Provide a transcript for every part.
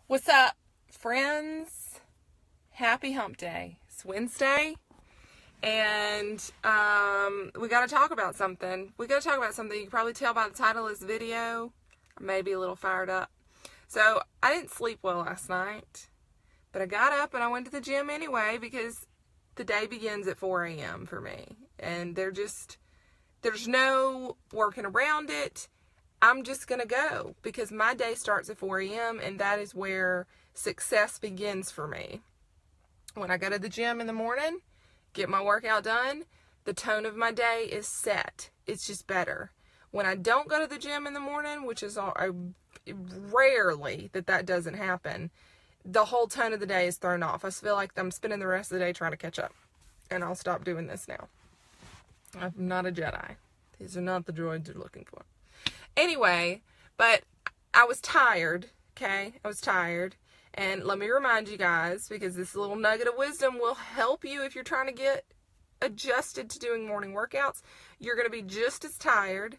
What's up, friends? Happy hump day. It's Wednesday, and we got to talk about something. You can probably tell by the title of this video. I may be a little fired up. So, I didn't sleep well last night, but I got up and I went to the gym anyway because the day begins at 4 a.m. for me. And there's no working around it. I'm just going to go because my day starts at 4 a.m. and that is where success begins for me. When I go to the gym in the morning, get my workout done, the tone of my day is set. It's just better. When I don't go to the gym in the morning, which is rarely that doesn't happen, the whole tone of the day is thrown off. I feel like I'm spending the rest of the day trying to catch up. And I'll stop doing this now. I'm not a Jedi. These are not the droids you're looking for. Anyway, but I was tired, okay? I was tired. And let me remind you guys, because this little nugget of wisdom will help you if you're trying to get adjusted to doing morning workouts. You're going to be just as tired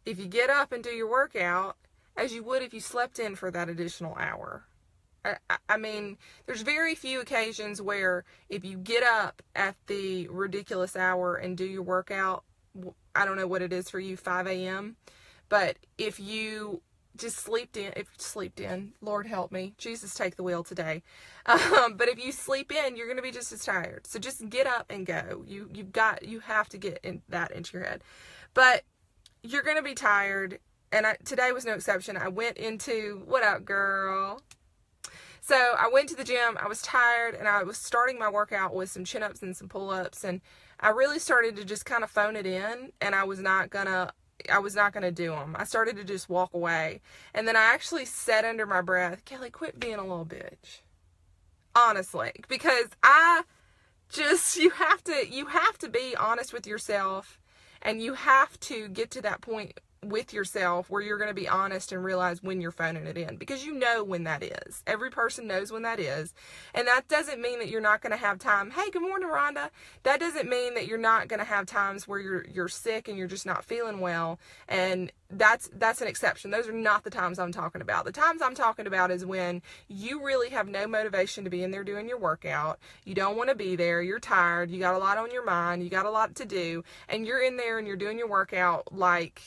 if you get up and do your workout as you would if you slept in for that additional hour. I mean, there's very few occasions where if you get up at the ridiculous hour and do your workout, I don't know what it is for you, 5 a.m., but if you just slept in, Lord help me, Jesus take the wheel today. But if you sleep in, you're going to be just as tired. So just get up and go. You have to get that into your head. But you're going to be tired. And today was no exception. I went into, what up, girl? So I went to the gym. I was tired and I was starting my workout with some chin-ups and some pull-ups. And I really started to just kind of phone it in, and I was not going to do them. I started to just walk away. And then I actually said under my breath, Kelly, quit being a little bitch. Honestly. Because you have to be honest with yourself, and you have to get to that point with yourself where you're going to be honest and realize when you're phoning it in, because you know when that is. Every person knows when that is. And that doesn't mean that you're not going to have time. Hey, good morning, Rhonda. That doesn't mean that you're not going to have times where you're sick and you're just not feeling well. And that's an exception. Those are not the times I'm talking about. The times I'm talking about is when you really have no motivation to be in there doing your workout. You don't want to be there. You're tired. You got a lot on your mind. You got a lot to do. And you're in there and you're doing your workout like,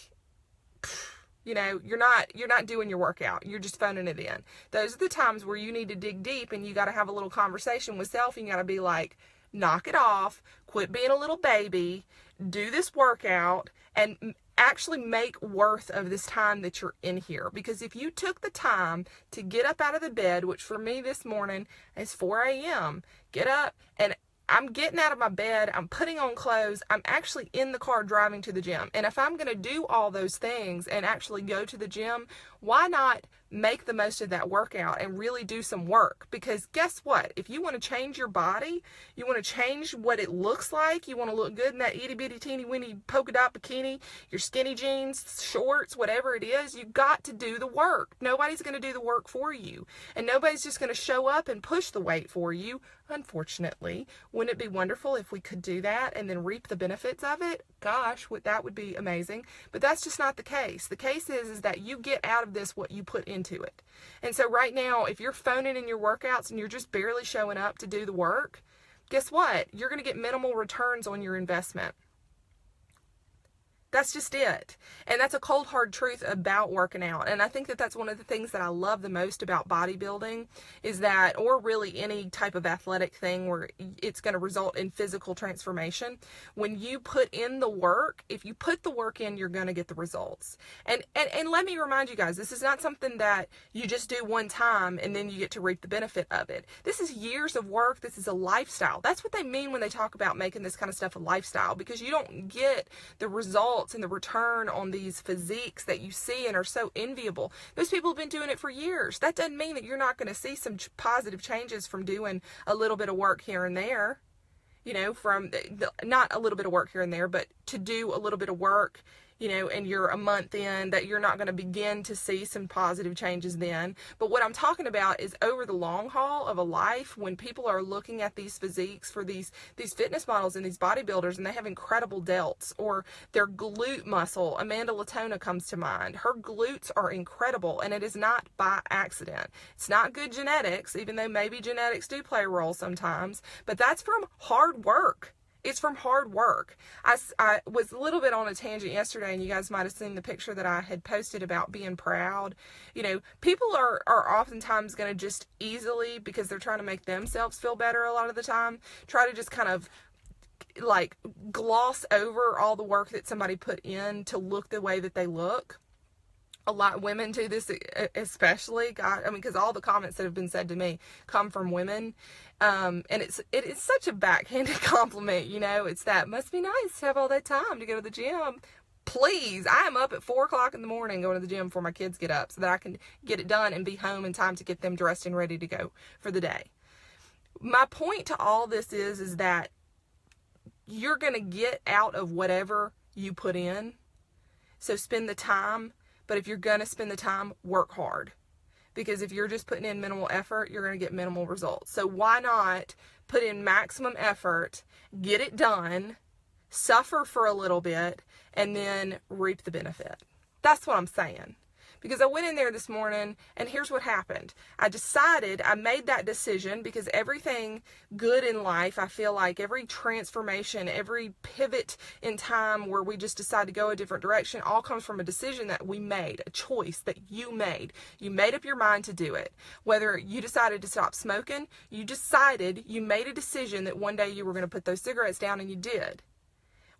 you know, you're not doing your workout. You're just phoning it in. Those are the times where you need to dig deep and you got to have a little conversation with self. And you got to be like, knock it off, quit being a little baby, do this workout, and actually make worth of this time that you're in here. Because if you took the time to get up out of the bed, which for me this morning is 4 a.m., get up, and I'm getting out of my bed, I'm putting on clothes, I'm actually in the car driving to the gym. And if I'm going to do all those things and actually go to the gym, why not make the most of that workout and really do some work? Because guess what? If you want to change your body, you want to change what it looks like, you want to look good in that itty bitty teeny weeny polka dot bikini, your skinny jeans, shorts, whatever it is, you got to do the work. Nobody's going to do the work for you. And nobody's just going to show up and push the weight for you, unfortunately. Wouldn't it be wonderful if we could do that and then reap the benefits of it? Gosh, that would be amazing. But that's just not the case. The case is that you get out of this what you put into it. And so right now, if you're phoning in your workouts and you're just barely showing up to do the work, guess what? You're going to get minimal returns on your investment. That's just it. And that's a cold, hard truth about working out. And I think that that's one of the things that I love the most about bodybuilding is that, or really any type of athletic thing where it's going to result in physical transformation. When you put in the work, if you put the work in, you're going to get the results. And let me remind you guys, this is not something that you just do one time and then you get to reap the benefit of it. This is years of work. This is a lifestyle. That's what they mean when they talk about making this kind of stuff a lifestyle, because you don't get the results and the return on these physiques that you see and are so enviable. Those people have been doing it for years. That doesn't mean that you're not going to see some positive changes from doing a little bit of work here and there. You know, from not a little bit of work here and there, but to do a little bit of work, you know, and you're a month in, that you're not going to begin to see some positive changes then. But what I'm talking about is over the long haul of a life, when people are looking at these physiques for these fitness models and these bodybuilders, and they have incredible delts, or their glute muscle. Amanda Latona comes to mind. Her glutes are incredible, and it is not by accident. It's not good genetics, even though maybe genetics do play a role sometimes, but that's from hard work. It's from hard work. I was a little bit on a tangent yesterday, and you guys might have seen the picture that I had posted about being proud. You know, people are oftentimes going to just easily, because they're trying to make themselves feel better a lot of the time, try to just kind of like gloss over all the work that somebody put in to look the way that they look. A lot of women do this, especially. God, I mean, because all the comments that have been said to me come from women, and it's such a backhanded compliment, you know. It's that must be nice to have all that time to go to the gym. Please, I am up at 4 o'clock in the morning going to the gym before my kids get up, so that I can get it done and be home in time to get them dressed and ready to go for the day. My point to all this is that you're going to get out of whatever you put in. So spend the time. But if you're going to spend the time, work hard. Because if you're just putting in minimal effort, you're going to get minimal results. So why not put in maximum effort, get it done, suffer for a little bit, and then reap the benefit? That's what I'm saying. Because I went in there this morning, and here's what happened. I made that decision, because everything good in life, I feel like every transformation, every pivot in time where we just decide to go a different direction, all comes from a decision that we made, a choice that you made. You made up your mind to do it. Whether you decided to stop smoking, you made a decision that one day you were going to put those cigarettes down, and you did.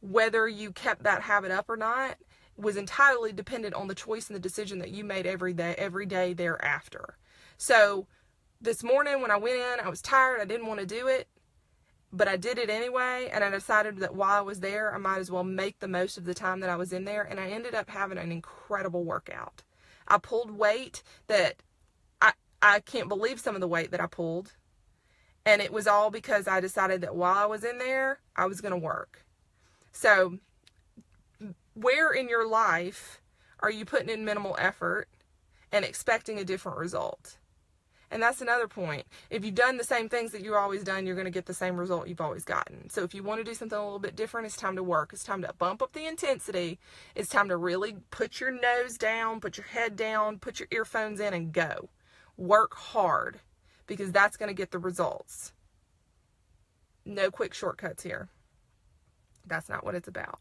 Whether you kept that habit up or not was entirely dependent on the choice and the decision that you made every day thereafter. So this morning when I went in, I was tired. I didn't want to do it, but I did it anyway. And I decided that while I was there, I might as well make the most of the time that I was in there. And I ended up having an incredible workout. I pulled weight that I can't believe some of the weight that I pulled. And it was all because I decided that while I was in there, I was going to work. So where in your life are you putting in minimal effort and expecting a different result? And that's another point. If you've done the same things that you've always done, you're going to get the same result you've always gotten. So if you want to do something a little bit different, it's time to work. It's time to bump up the intensity. It's time to really put your nose down, put your head down, put your earphones in, and go. Work hard, because that's going to get the results. No quick shortcuts here. That's not what it's about.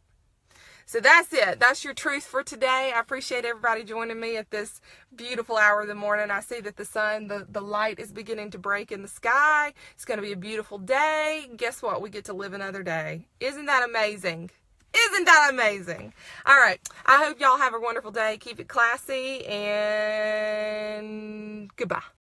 So that's it. That's your truth for today. I appreciate everybody joining me at this beautiful hour of the morning. I see that the sun, the light is beginning to break in the sky. It's going to be a beautiful day. Guess what? We get to live another day. Isn't that amazing? Isn't that amazing? All right. I hope y'all have a wonderful day. Keep it classy, and goodbye.